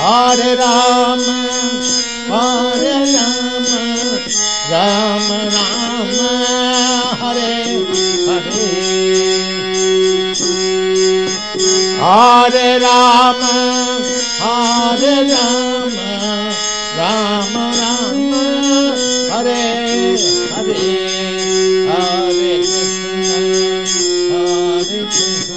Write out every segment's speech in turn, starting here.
Hare Rama, Hare Rama, Rama Rama, Hare Hare. Hare Rama, Hare Rama, Rama Rama, Hare Hare. Hare Krishna, Hare Krishna.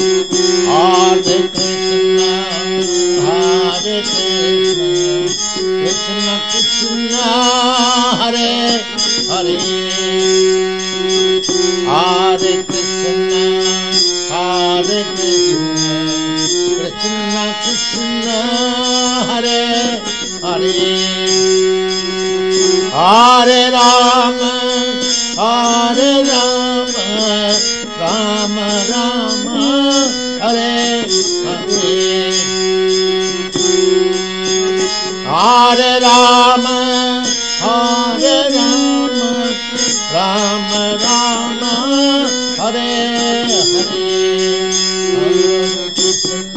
Hare Krishna, Hare Krishna, Krishna Krishna, Hare Hare. Hare Krishna, Hare Krishna, Krishna Krishna, Hare Hare. Hare Rama, Hare Rama, Rama Rama, Hare Hare. Hare Rama, Hare Rama, Rama Rama, Hare Hare. Hare Krishna,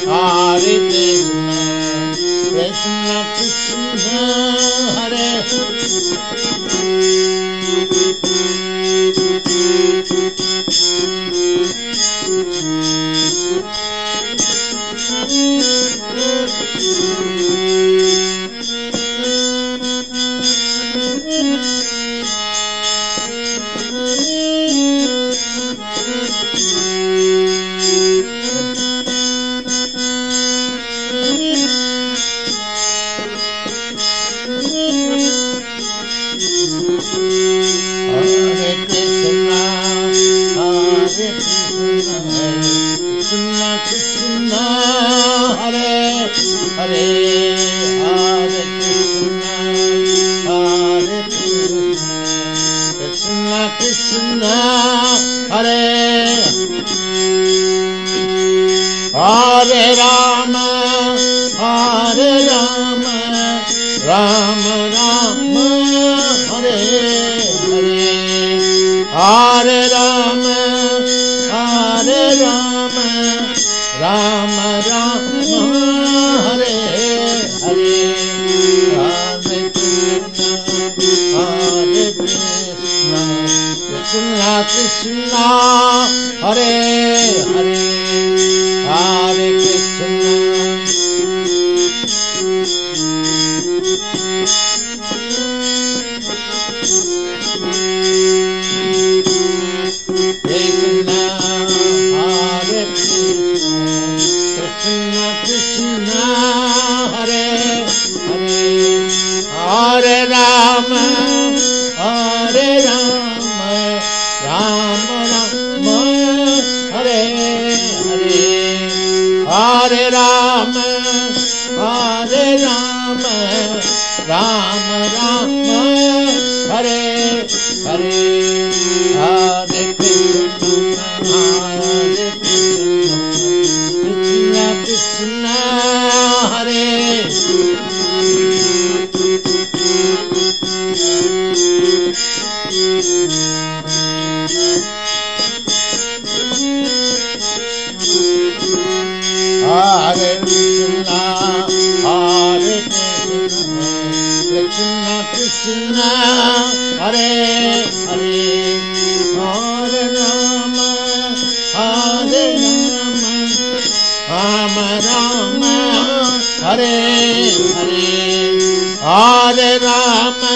Hare Krishna, Krishna Krishna, Hare Krishna, Hare Hare Rama, Hare Rama, Rama Rama, Hare Hare. Hare Rama, Hare Rama, Rama Rama, Hare Hare. Hare Krishna, Hare Krishna, Krishna Krishna, Hare Hare. Hare Krishna, Krishna, Hare Krishna, Krishna Krishna, Hare Hare. Hare Rama, Hare Rama, Rama Rama, Hare Hare. Hare Rama, Hare Rama, Rama Rama, Hare Hare. Hare Krishna, Hare Krishna, Krishna Krishna, Hare Hare Krishna, Hare Krishna, Krishna Krishna, Hare Hare. Hare Rama, Hare Rama, Rama Rama, Hare Hare. Hare Rama,